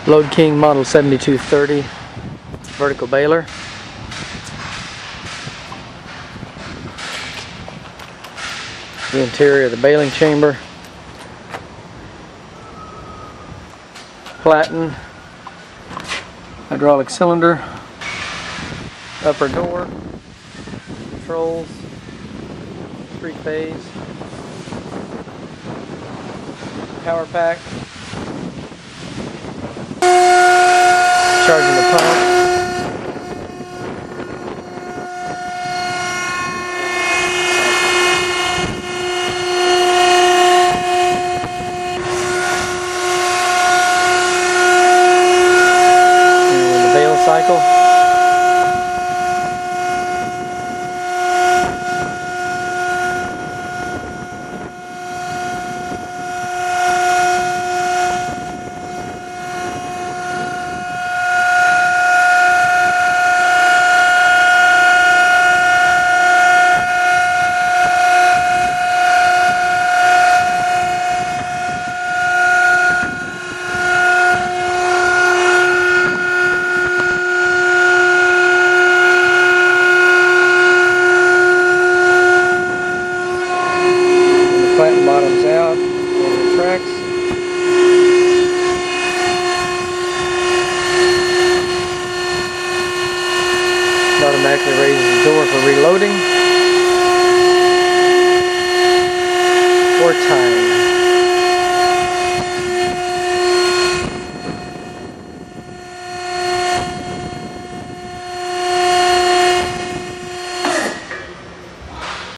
Load King model 7230 vertical baler. The interior of the baling chamber. Platen. Hydraulic cylinder. Upper door. Controls. 3-phase. Power pack.